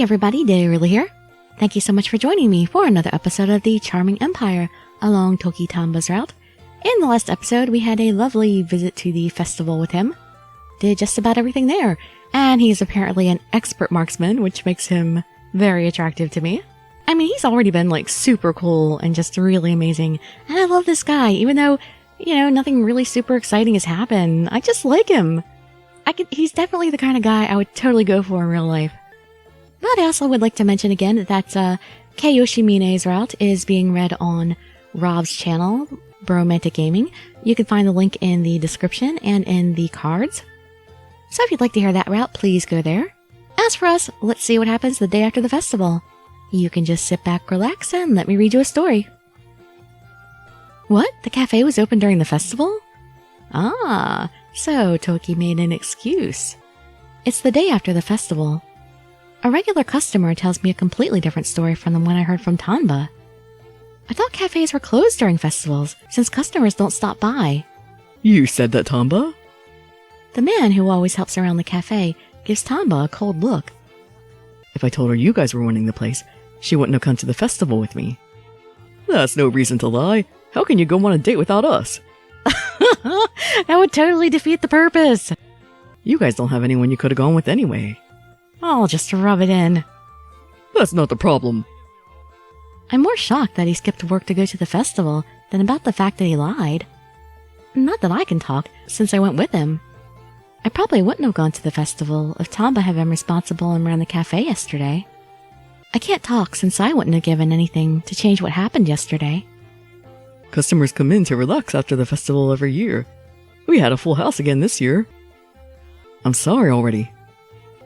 Hey everybody, Dirili here. Thank you so much for joining me for another episode of the Charming Empire along Toki Tanba's route. In the last episode, we had a lovely visit to the festival with him. Did just about everything there, and he's apparently an expert marksman, which makes him very attractive to me. I mean, he's already been like super cool and just really amazing, and I love this guy, even though, nothing really super exciting has happened. I just like him. He's definitely the kind of guy I would totally go for in real life. But I also would like to mention again that Kei Yoshimine's route is being read on Rob's channel, Bromantic Gaming. You can find the link in the description and in the cards. So if you'd like to hear that route, please go there. As for us, let's see what happens the day after the festival. You can just sit back, relax, and let me read you a story. What? The cafe was open during the festival? Ah, so Toki made an excuse. It's the day after the festival. A regular customer tells me a completely different story from the one I heard from Tanba. I thought cafes were closed during festivals, since customers don't stop by. You said that, Tanba? The man who always helps around the cafe gives Tanba a cold look. If I told her you guys were running the place, she wouldn't have come to the festival with me. That's no reason to lie. How can you go on a date without us? That would totally defeat the purpose. You guys don't have anyone you could have gone with anyway. Oh, just to rub it in. That's not the problem. I'm more shocked that he skipped work to go to the festival than about the fact that he lied. Not that I can talk, since I went with him. I probably wouldn't have gone to the festival if Tanba had been responsible and ran the cafe yesterday. I can't talk since I wouldn't have given anything to change what happened yesterday. Customers come in to relax after the festival every year. We had a full house again this year. I'm sorry already.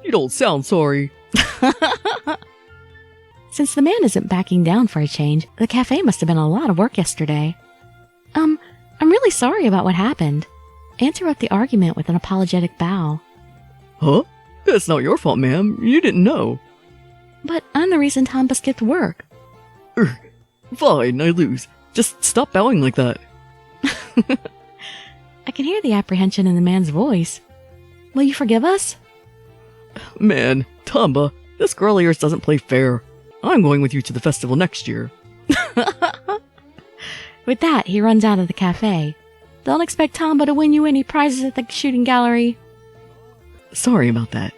You don't sound sorry. Since the man isn't backing down for a change, the cafe must have been a lot of work yesterday. I'm really sorry about what happened. I interrupt the argument with an apologetic bow. Huh? That's not your fault, ma'am. You didn't know. But I'm the reason Tanba skipped work. Fine, I lose. Just stop bowing like that. I can hear the apprehension in the man's voice. Will you forgive us? Man, Tanba, this girl of yours doesn't play fair. I'm going with you to the festival next year. With that, he runs out of the cafe. Don't expect Tanba to win you any prizes at the shooting gallery. Sorry about that,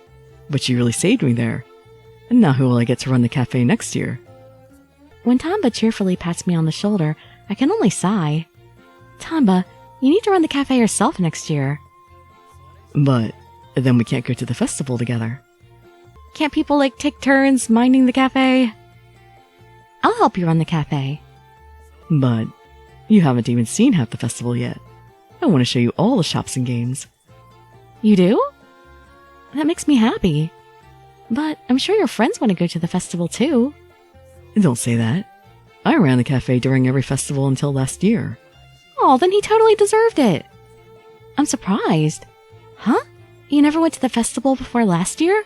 but you really saved me there. And now who will I get to run the cafe next year? When Tanba cheerfully pats me on the shoulder, I can only sigh. Tanba, you need to run the cafe yourself next year. But then we can't go to the festival together. Can't people, take turns minding the cafe? I'll help you run the cafe. But you haven't even seen half the festival yet. I want to show you all the shops and games. You do? That makes me happy. But I'm sure your friends want to go to the festival too. Don't say that. I ran the cafe during every festival until last year. Oh, then he totally deserved it. I'm surprised. Huh? You never went to the festival before last year?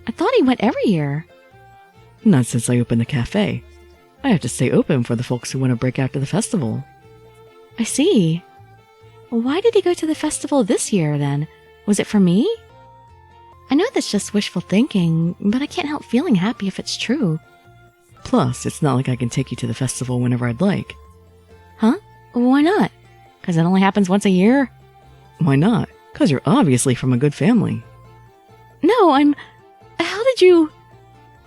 I thought he went every year. Not since I opened the cafe. I have to stay open for the folks who want to break after the festival. I see. Why did he go to the festival this year, then? Was it for me? I know that's just wishful thinking, but I can't help feeling happy if it's true. Plus, it's not like I can take you to the festival whenever I'd like. Huh? Why not? Because it only happens once a year? Why not? Because you're obviously from a good family. No, How did you...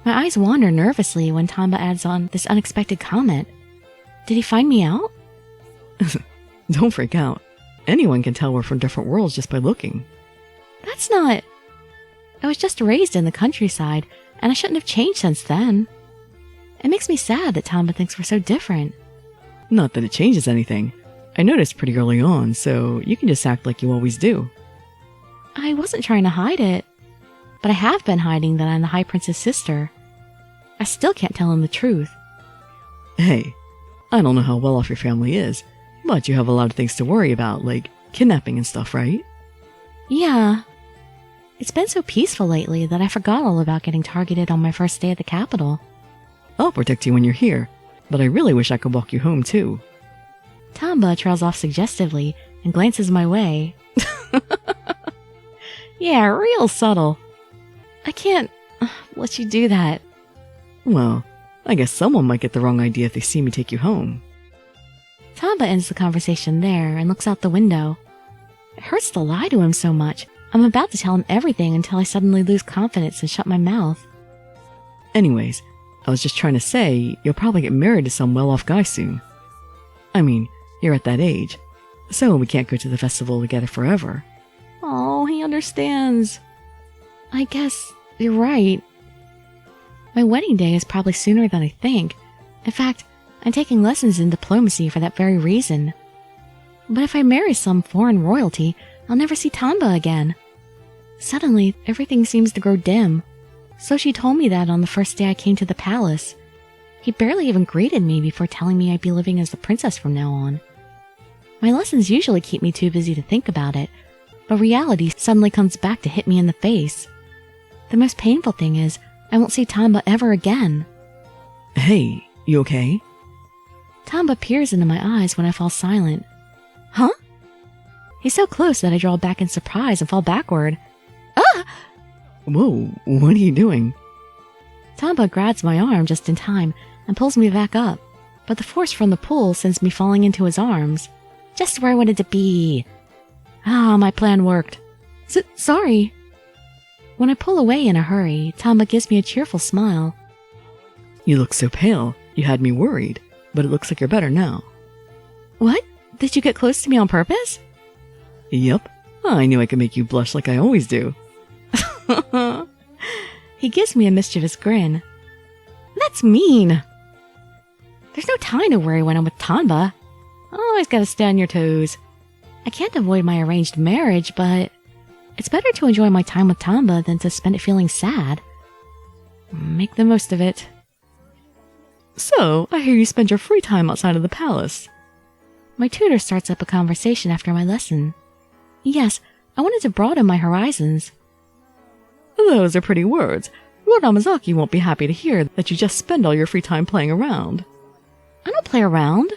My eyes wander nervously when Tanba adds on this unexpected comment. Did he find me out? Don't freak out. Anyone can tell we're from different worlds just by looking. That's not... I was just raised in the countryside, and I shouldn't have changed since then. It makes me sad that Tanba thinks we're so different. Not that it changes anything. I noticed pretty early on, so you can just act like you always do. I wasn't trying to hide it. But I have been hiding that I'm the High Prince's sister. I still can't tell him the truth. Hey, I don't know how well off your family is, but you have a lot of things to worry about, like kidnapping and stuff, right? Yeah. It's been so peaceful lately that I forgot all about getting targeted on my first day at the capital. I'll protect you when you're here, but I really wish I could walk you home too. Tanba trails off suggestively and glances my way. Yeah, real subtle. I can't What'd you do that? Well, I guess someone might get the wrong idea if they see me take you home. Tanba ends the conversation there and looks out the window. It hurts to lie to him so much. I'm about to tell him everything until I suddenly lose confidence and shut my mouth. Anyways, I was just trying to say you'll probably get married to some well-off guy soon. I mean, you're at that age, so we can't go to the festival together forever. Oh, he understands. I guess you're right. My wedding day is probably sooner than I think. In fact, I'm taking lessons in diplomacy for that very reason. But if I marry some foreign royalty, I'll never see Tanba again. Suddenly, everything seems to grow dim. So she told me that on the first day I came to the palace. He barely even greeted me before telling me I'd be living as the princess from now on. My lessons usually keep me too busy to think about it, but reality suddenly comes back to hit me in the face. The most painful thing is, I won't see Tanba ever again. Hey, you okay? Tanba peers into my eyes when I fall silent. Huh? He's so close that I draw back in surprise and fall backward. Ah! Whoa, what are you doing? Tanba grabs my arm just in time and pulls me back up, but the force from the pull sends me falling into his arms. Just where I wanted to be. Ah, my plan worked. Sorry. When I pull away in a hurry, Tanba gives me a cheerful smile. You look so pale, you had me worried, but it looks like you're better now. What? Did you get close to me on purpose? Yup, I knew I could make you blush like I always do. He gives me a mischievous grin. That's mean. There's no time to worry when I'm with Tanba. Always gotta stay on your toes. I can't avoid my arranged marriage, but it's better to enjoy my time with Tanba than to spend it feeling sad. Make the most of it. So, I hear you spend your free time outside of the palace. My tutor starts up a conversation after my lesson. Yes, I wanted to broaden my horizons. Those are pretty words. Lord Amazaki won't be happy to hear that you just spend all your free time playing around. I don't play around.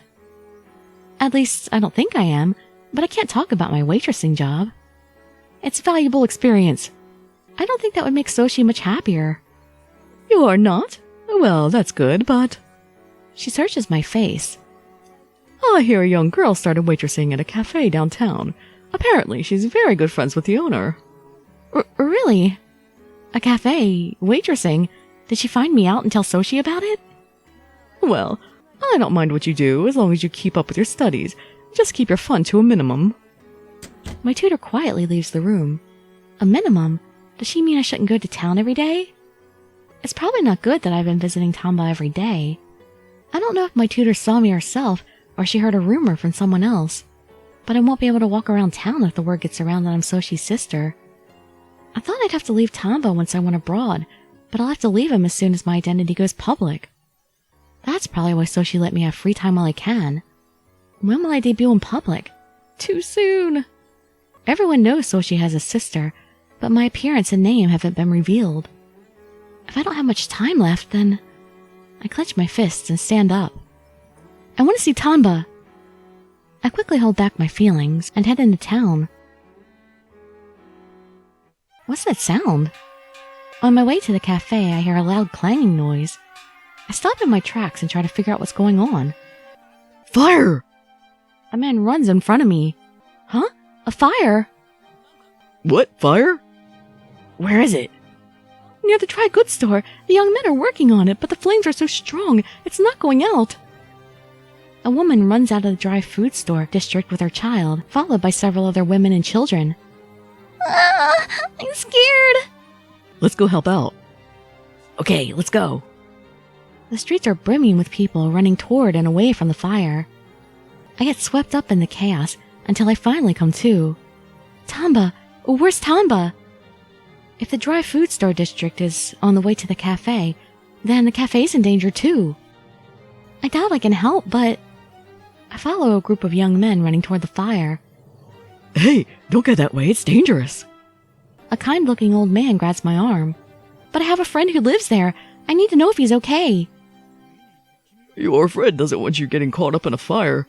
At least, I don't think I am, but I can't talk about my waitressing job. It's a valuable experience. I don't think that would make Soshi much happier. You are not? Well, that's good, but... She searches my face. I hear a young girl started waitressing at a cafe downtown. Apparently, she's very good friends with the owner. Really? A cafe? Waitressing? Did she find me out and tell Soshi about it? Well, I don't mind what you do as long as you keep up with your studies. Just keep your fun to a minimum. My tutor quietly leaves the room. A minimum? Does she mean I shouldn't go to town every day? It's probably not good that I've been visiting Tanba every day. I don't know if my tutor saw me herself or she heard a rumor from someone else. But I won't be able to walk around town if the word gets around that I'm Soshi's sister. I thought I'd have to leave Tanba once I went abroad, but I'll have to leave him as soon as my identity goes public. That's probably why Soshi let me have free time while I can. When will I debut in public? Too soon. Everyone knows Soshi has a sister, but my appearance and name haven't been revealed. If I don't have much time left, then... I clench my fists and stand up. I want to see Tanba. I quickly hold back my feelings and head into town. What's that sound? On my way to the cafe, I hear a loud clanging noise. I stop in my tracks and try to figure out what's going on. Fire! A man runs in front of me. Huh? A fire? What? Fire? Where is it? Near the dry goods store. The young men are working on it, but the flames are so strong, it's not going out. A woman runs out of the dry food store district with her child, followed by several other women and children. Ah, I'm scared. Let's go help out. Okay, let's go. The streets are brimming with people running toward and away from the fire. I get swept up in the chaos until I finally come to. Tanba! Where's Tanba? If the dry food store district is on the way to the cafe, then the cafe's in danger too. I doubt I can help, but... I follow a group of young men running toward the fire. Hey, don't go that way, it's dangerous. A kind-looking old man grabs my arm. But I have a friend who lives there. I need to know if he's okay. Your friend doesn't want you getting caught up in a fire.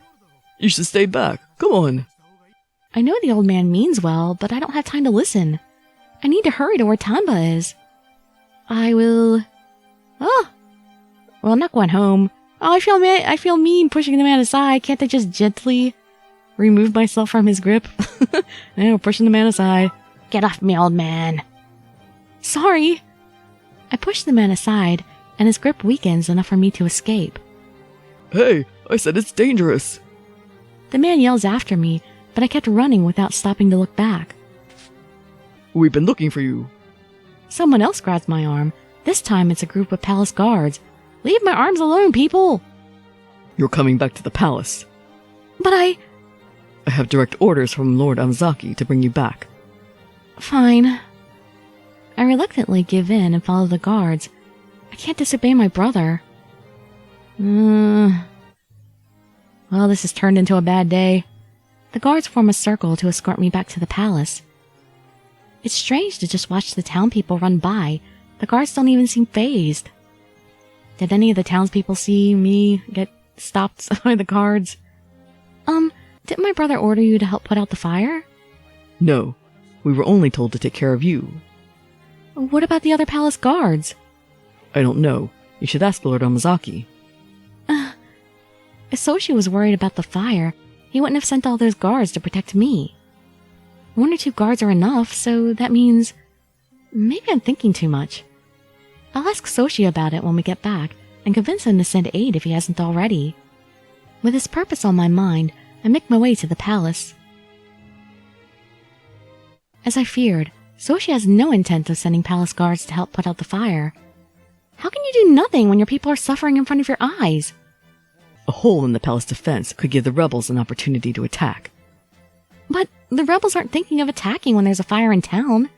You should stay back. Come on. I know the old man means well, but I don't have time to listen. I need to hurry to where Tanba is. I will... Oh! Well, I'm not going home. Oh, I feel mean pushing the man aside. Can't I just gently remove myself from his grip? No, pushing the man aside. Get off me, old man. Sorry. I push the man aside, and his grip weakens enough for me to escape. Hey, I said it's dangerous. The man yells after me, but I kept running without stopping to look back. We've been looking for you. Someone else grabs my arm. This time it's a group of palace guards. Leave my arms alone, people! You're coming back to the palace. But I have direct orders from Lord Amazaki to bring you back. Fine. I reluctantly give in and follow the guards. I can't disobey my brother. Well, this has turned into a bad day. The guards form a circle to escort me back to the palace. It's strange to just watch the town people run by. The guards don't even seem fazed. Did any of the townspeople see me get stopped by the guards? Didn't my brother order you to help put out the fire? No, we were only told to take care of you. What about the other palace guards? I don't know. You should ask Lord Amazaki. If Soshi was worried about the fire, he wouldn't have sent all those guards to protect me. 1 or 2 guards are enough, so that means... Maybe I'm thinking too much. I'll ask Soshi about it when we get back, and convince him to send aid if he hasn't already. With this purpose on my mind, I make my way to the palace. As I feared, Soshi has no intent of sending palace guards to help put out the fire. How can you do nothing when your people are suffering in front of your eyes? A hole in the palace defense could give the rebels an opportunity to attack. But the rebels aren't thinking of attacking when there's a fire in town.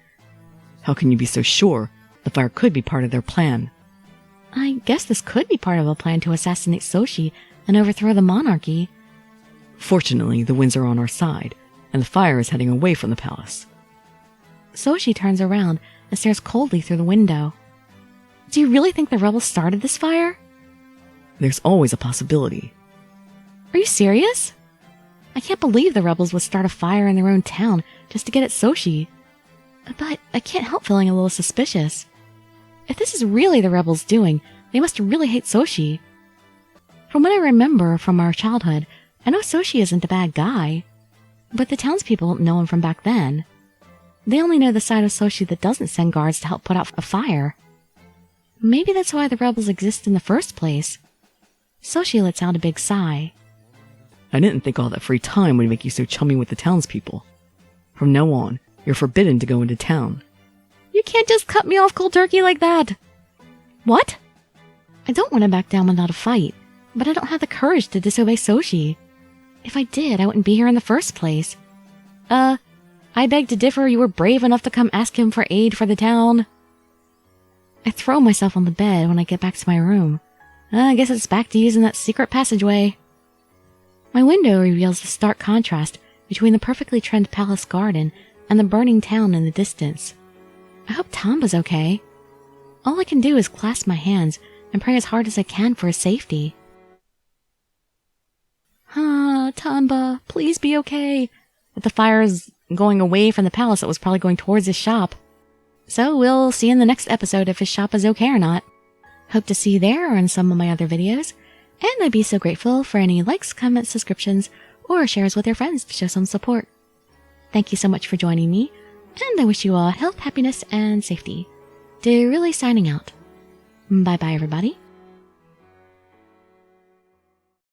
How can you be so sure? The fire could be part of their plan. I guess this could be part of a plan to assassinate Soshi and overthrow the monarchy. Fortunately, the winds are on our side, and the fire is heading away from the palace. Soshi turns around and stares coldly through the window. Do you really think the rebels started this fire? There's always a possibility. Are you serious? I can't believe the rebels would start a fire in their own town just to get at Soshi. But I can't help feeling a little suspicious. If this is really the rebels' doing, they must really hate Soshi. From what I remember from our childhood, I know Soshi isn't a bad guy. But the townspeople don't know him from back then. They only know the side of Soshi that doesn't send guards to help put out a fire. Maybe that's why the rebels exist in the first place. Soshi lets out a big sigh. I didn't think all that free time would make you so chummy with the townspeople. From now on, you're forbidden to go into town. You can't just cut me off cold turkey like that! What? I don't want to back down without a fight, but I don't have the courage to disobey Soshi. If I did, I wouldn't be here in the first place. I beg to differ, you were brave enough to come ask him for aid for the town. I throw myself on the bed when I get back to my room. I guess it's back to using that secret passageway. My window reveals the stark contrast between the perfectly trimmed palace garden and the burning town in the distance. I hope Tanba's okay. All I can do is clasp my hands and pray as hard as I can for his safety. Tanba, please be okay. If the fire is going away from the palace, it was probably going towards his shop. So we'll see in the next episode if his shop is okay or not. Hope to see you there or in some of my other videos. And I'd be so grateful for any likes, comments, subscriptions, or shares with your friends to show some support. Thank you so much for joining me, and I wish you all health, happiness, and safety. Dirili signing out. Bye-bye, everybody.